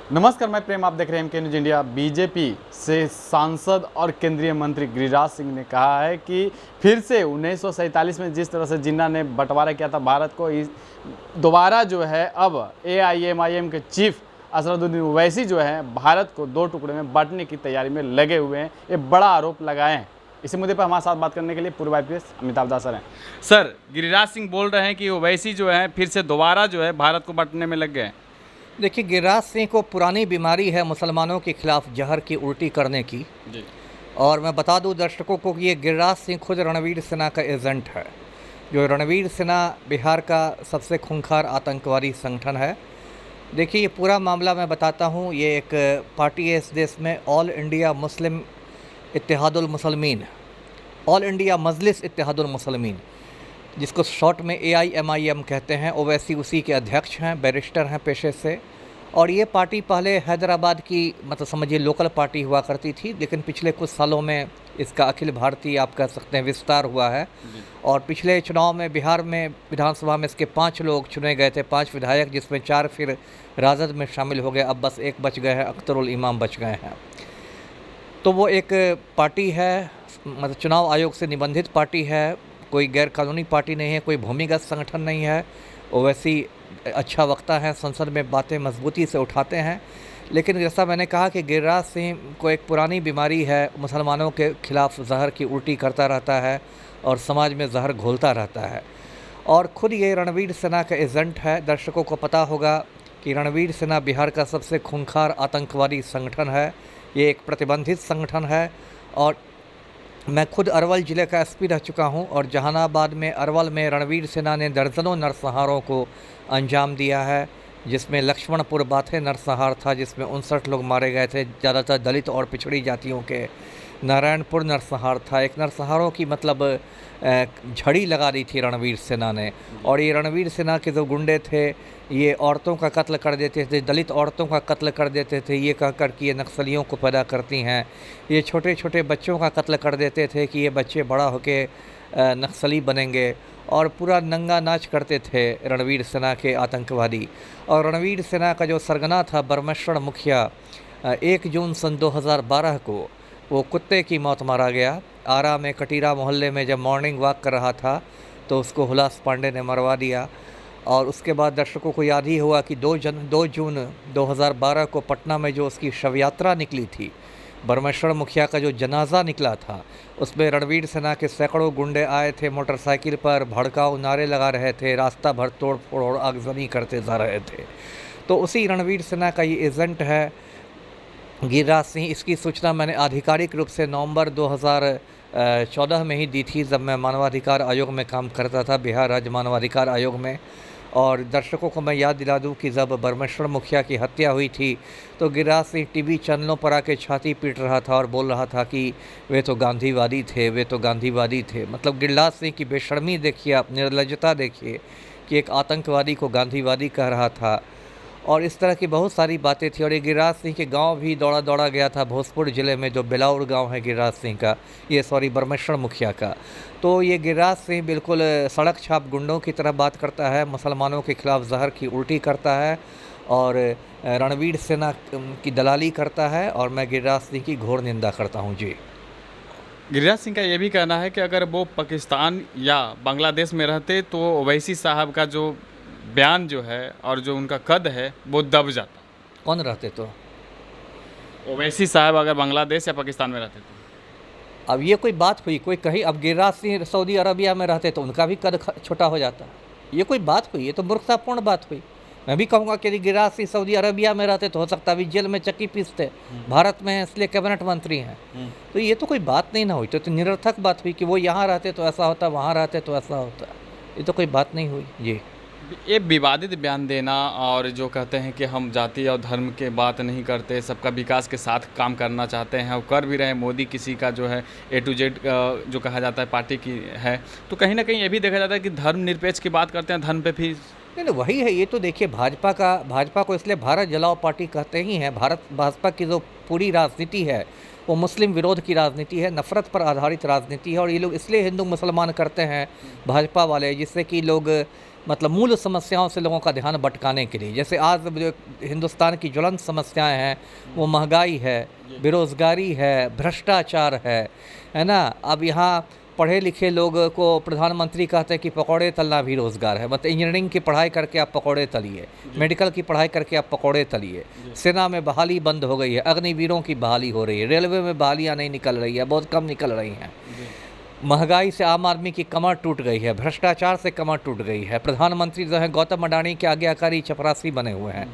नमस्कार, मैं प्रेम, आप देख रहे हैं एमके न्यूज इंडिया। बीजेपी से सांसद और केंद्रीय मंत्री गिरिराज सिंह ने कहा है कि फिर से 1947 में जिस तरह से जिन्ना ने बंटवारा किया था भारत को, इस दोबारा जो है अब एआईएमआईएम के चीफ असदुद्दीन ओवैसी जो है भारत को दो टुकड़े में बांटने की तैयारी में लगे हुए हैं। ये बड़ा आरोप लगाए हैं। इसी मुद्दे पर हमारे साथ बात करने के लिए पूर्व आईपीएस अमिताभ दास सर हैं। सर, गिरिराज सिंह बोल रहे हैं कि ओवैसी जो है फिर से दोबारा जो है भारत को बांटने में लग गए हैं। देखिए, गिरिराज सिंह को पुरानी बीमारी है मुसलमानों के खिलाफ जहर की उल्टी करने की। जी। और मैं बता दूं दर्शकों को कि ये गिरिराज सिंह खुद रणवीर सेना का एजेंट है। जो रणवीर सेना बिहार का सबसे खूंखार आतंकवादी संगठन है। देखिए, ये पूरा मामला मैं बताता हूँ। ये एक पार्टी है इस देश में, All India Muslim Ittehadul Muslimeen, All India Majlis Ittehadul Muslimeen, जिसको शॉर्ट में एआईएमआईएम कहते हैं। ओवैसी उसी के अध्यक्ष हैं, बैरिस्टर हैं पेशे से। और ये पार्टी पहले हैदराबाद की मतलब समझिए लोकल पार्टी हुआ करती थी, लेकिन पिछले कुछ सालों में इसका अखिल भारतीय आप कह सकते हैं विस्तार हुआ है। और पिछले चुनाव में बिहार में विधानसभा में इसके 5 लोग चुने गए थे, 5 विधायक, जिसमें 4 फिर राजद में शामिल हो गए। अब बस एक बच गए हैं, अख्तरुल इमाम बच गए हैं। तो वो एक पार्टी है, मतलब चुनाव आयोग से निबंधित पार्टी है, कोई गैर कानूनी पार्टी नहीं है, कोई भूमिगत संगठन नहीं है। ओवैसी अच्छा वक्ता है, संसद में बातें मजबूती से उठाते हैं। लेकिन जैसा मैंने कहा कि गिरिराज सिंह को एक पुरानी बीमारी है, मुसलमानों के खिलाफ जहर की उल्टी करता रहता है और समाज में जहर घोलता रहता है। और ख़ुद ये रणवीर सेना का एजेंट है। दर्शकों को पता होगा कि रणवीर सेना बिहार का सबसे खूंखार आतंकवादी संगठन है। ये एक प्रतिबंधित संगठन है। और मैं खुद अरवल ज़िले का एसपी रह चुका हूं और जहानाबाद में अरवल में रणवीर सेना ने दर्जनों नरसंहारों को अंजाम दिया है, जिसमें लक्ष्मणपुर बाथे नरसंहार था, जिसमें 59 लोग मारे गए थे, ज़्यादातर दलित और पिछड़ी जातियों के। नारायणपुर नरसंहार था। एक नरसंहारों की मतलब झड़ी लगा दी थी रणवीर सेना ने। और ये रणवीर सेना के जो गुंडे थे, ये औरतों का कत्ल कर देते थे, दलित औरतों का कत्ल कर देते थे, ये कहकर कि ये नक्सलियों को पैदा करती हैं। ये छोटे छोटे बच्चों का कत्ल कर देते थे कि ये बच्चे बड़ा होके नक्सली बनेंगे। और पूरा नंगा नाच करते थे रणवीर सेना के आतंकवादी। और रणवीर सेना का जो सरगना था परमेश्वर मुखिया, 1 जून सन 2012 को वो कुत्ते की मौत मारा गया। आरा में कटीरा मोहल्ले में जब मॉर्निंग वॉक कर रहा था तो उसको हुलास पांडे ने मरवा दिया। और उसके बाद दर्शकों को याद ही हुआ कि 2 जून 2012 को पटना में जो उसकी शव यात्रा निकली थी, परमेश्वर मुखिया का जो जनाजा निकला था, उसमें रणवीर सेना के सैकड़ों गुंडे आए थे, मोटरसाइकिल पर भड़काऊ नारे लगा रहे थे, रास्ता भर तोड़ फोड़ और आगजनी करते जा रहे थे। तो उसी रणवीर सेना का ये एजेंट है गिरिराज सिंह। इसकी सूचना मैंने आधिकारिक रूप से नवंबर 2014 में ही दी थी, जब मैं मानवाधिकार आयोग में काम करता था, बिहार राज्य मानवाधिकार आयोग में। और दर्शकों को मैं याद दिला दूं कि जब परमेश्वर मुखिया की हत्या हुई थी तो गिरिराज सिंह टीवी चैनलों पर आके छाती पीट रहा था और बोल रहा था कि वे तो गांधीवादी थे, वे तो गांधीवादी थे। मतलब गिरिराज सिंह की बेशर्मी देखिए आप, निर्लज्जता देखिए कि एक आतंकवादी को गांधीवादी कह रहा था। और इस तरह की बहुत सारी बातें थी। और ये गिरिराज सिंह के गांव भी दौड़ा दौड़ा गया था, भोजपुर ज़िले में जो बेलाउर गांव है गिरिराज सिंह का, ये परमेश्वर मुखिया का। तो ये गिरिराज सिंह बिल्कुल सड़क छाप गुंडों की तरह बात करता है, मुसलमानों के खिलाफ जहर की उल्टी करता है और रणवीर सेना की दलाली करता है। और मैं गिरिराज सिंह की घोर निंदा करता हूँ। जी। गिरिराज सिंह का ये भी कहना है कि अगर वो पाकिस्तान या बांग्लादेश में रहते तो ओवैसी साहब का जो बयान जो है और जो उनका कद है वो दब जाता। कौन रहते तो? ओवैसी साहब अगर बांग्लादेश या पाकिस्तान में रहते तो। अब ये कोई बात हुई? कोई कहीं अब गिरिराज सिंह सऊदी अरबिया में रहते तो उनका भी कद छोटा हो जाता। ये कोई बात हुई? ये तो मूर्खतापूर्ण बात हुई। मैं भी कहूँगा कि यदि गिरिराज सिंह सऊदी अरबिया में रहते तो हो सकता अभी जेल में चक्की पीसते। भारत में हैं इसलिए कैबिनेट मंत्री हैं। तो ये तो कोई बात नहीं ना हुई, तो निरर्थक बात हुई कि वो यहाँ रहते तो ऐसा होता, वहाँ रहते तो ऐसा होता। ये तो कोई बात नहीं हुई। जी। ये विवादित बयान देना और जो कहते हैं कि हम जाति और धर्म के बात नहीं करते, सबका विकास के साथ काम करना चाहते हैं और कर भी रहे हैं। मोदी किसी का जो है A to Z जो कहा जाता है पार्टी की है, तो कहीं ना कहीं ये भी देखा जाता है कि धर्मनिरपेक्ष की बात करते हैं, धर्म पे भी नहीं, वही है। ये तो देखिए, भाजपा को इसलिए भारत जलाओ पार्टी कहते ही हैं। भाजपा की जो पूरी राजनीति है वो मुस्लिम विरोध की राजनीति है, नफ़रत पर आधारित राजनीति है। और ये लोग इसलिए हिंदू मुसलमान करते हैं भाजपा वाले, जिससे कि लोग मतलब मूल समस्याओं से लोगों का ध्यान भटकाने के लिए। जैसे आज जो हिंदुस्तान की ज्वलंत समस्याएं हैं वो महंगाई है, बेरोज़गारी है, भ्रष्टाचार है ना। अब यहाँ पढ़े लिखे लोग को प्रधानमंत्री कहते हैं कि पकौड़े तलना भी रोज़गार है। मतलब इंजीनियरिंग की पढ़ाई करके आप पकौड़े तलिए, मेडिकल की पढ़ाई करके आप पकौड़े तलिए। सेना में बहाली बंद हो गई है, अग्निवीरों की बहाली हो रही है, रेलवे में बहालियाँ नहीं निकल रही है, बहुत कम निकल रही हैं। महंगाई से आम आदमी की कमर टूट गई है, भ्रष्टाचार से कमर टूट गई है। प्रधानमंत्री जो है गौतम अडानी के आज्ञाकारी चपरासी बने हुए हैं।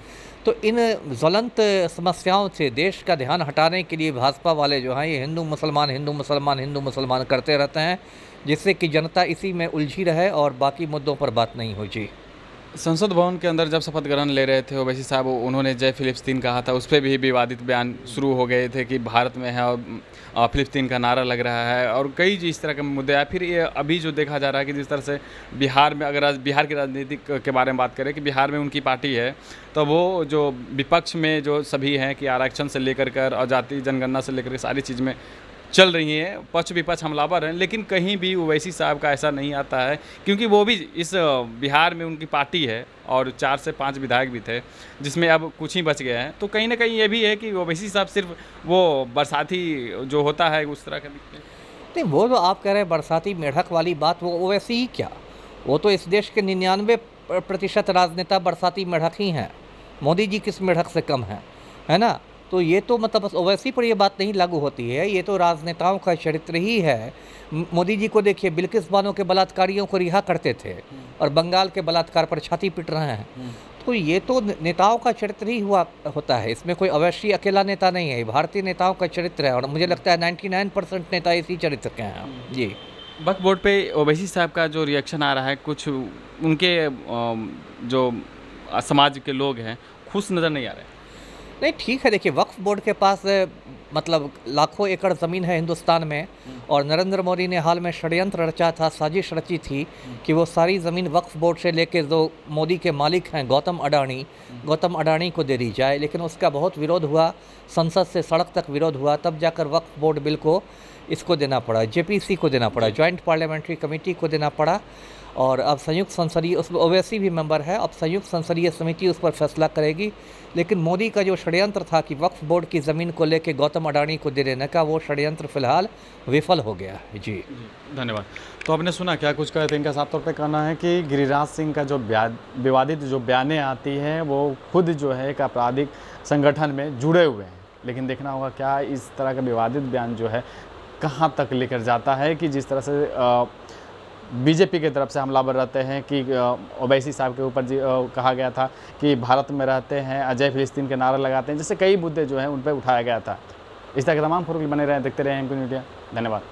तो इन ज्वलंत समस्याओं से देश का ध्यान हटाने के लिए भाजपा वाले जो हैं ये हिंदू मुसलमान करते रहते हैं, जिससे कि जनता इसी में उलझी रहे और बाकी मुद्दों पर बात नहीं हो। जी। संसद भवन के अंदर जब शपथ ग्रहण ले रहे थे ओवैसी साहब, उन्होंने जय फिलिस्तीन कहा था, उस पर भी विवादित बयान शुरू हो गए थे कि भारत में है और फिलिस्तीन का नारा लग रहा है और कई इस तरह के मुद्दे आए। फिर ये अभी जो देखा जा रहा है कि जिस तरह से बिहार में, अगर आज बिहार की राजनीति के बारे में बात करें कि बिहार में उनकी पार्टी है, तो वो जो विपक्ष में जो सभी हैं कि आरक्षण से लेकर कर और जाति जनगणना से लेकर के सारी चीज़ में चल रही हैं, पक्ष विपक्ष हमलावर हैं, लेकिन कहीं भी ओवैसी साहब का ऐसा नहीं आता है, क्योंकि वो भी इस बिहार में उनकी पार्टी है और 4 से 5 विधायक भी थे, जिसमें अब कुछ ही बच गए हैं। तो कहीं ना कहीं ये भी है कि ओवैसी साहब सिर्फ वो बरसाती जो होता है उस तरह का दिखते हैं। नहीं, वो जो आप कह रहे हैं बरसाती मेढक वाली बात, वो वैसी ही क्या, वो तो इस देश के 99% राजनेता बरसाती मेढक ही हैं। मोदी जी किस मेढक से कम है ना। तो ये तो मतलब बस ओवैसी पर ये बात नहीं लागू होती है, ये तो राजनेताओं का चरित्र ही है। मोदी जी को देखिए, बिल्किस बानो के बलात्कारियों को रिहा करते थे और बंगाल के बलात्कार पर छाती पीट रहे हैं। तो ये तो नेताओं का चरित्र ही होता है, इसमें कोई अवैसी अकेला नेता नहीं है, भारतीय नेताओं का चरित्र है और मुझे लगता है 99% नेता इसी चरित्र के हैं। जी। वक्फ बोर्ड पे ओवैसी साहब का जो रिएक्शन आ रहा है, कुछ उनके जो समाज के लोग हैं खुश नज़र नहीं आ रहे। नहीं, ठीक है, देखिए वक्फ बोर्ड के पास मतलब लाखों एकड़ ज़मीन है हिंदुस्तान में और नरेंद्र मोदी ने हाल में षड्यंत्र रचा था, साजिश रची थी कि वो सारी ज़मीन वक्फ बोर्ड से लेके जो मोदी के मालिक हैं गौतम अडानी को दे दी जाए। लेकिन उसका बहुत विरोध हुआ, संसद से सड़क तक विरोध हुआ, तब जाकर वक्फ बोर्ड बिल को इसको देना पड़ा, जेपीसी को देना पड़ा, जॉइंट पार्लियामेंट्री कमेटी को देना पड़ा। और अब संयुक्त संसदीय, उसमें ओवैसी भी मेंबर है, अब संयुक्त संसदीय समिति उस पर फैसला करेगी। लेकिन मोदी का जो षड्यंत्र था कि वक्फ बोर्ड की ज़मीन को लेकर गौतम अडानी को दे देने का, वो षड्यंत्र फिलहाल विफल हो गया है। जी, धन्यवाद। तो आपने सुना क्या कुछ कहते हैं, इनका साफ तौर पे कहना है कि गिरिराज सिंह का जो विवादित जो बयानें आती हैं वो खुद जो है एक आपराधिक संगठन में जुड़े हुए हैं। लेकिन देखना होगा क्या इस तरह का विवादित बयान जो है कहाँ तक लेकर जाता है, कि जिस तरह से बीजेपी की तरफ से हमलावर रहते हैं कि ओवैसी साहब के ऊपर कहा गया था कि भारत में रहते हैं, अजय फिलिस्तीन के नारा लगाते हैं, जैसे कई मुद्दे जो हैं उन पर उठाया गया था। इस तरह के तमाम फर्क बने रहे, देखते रहे एम क्यू मीडिया। धन्यवाद।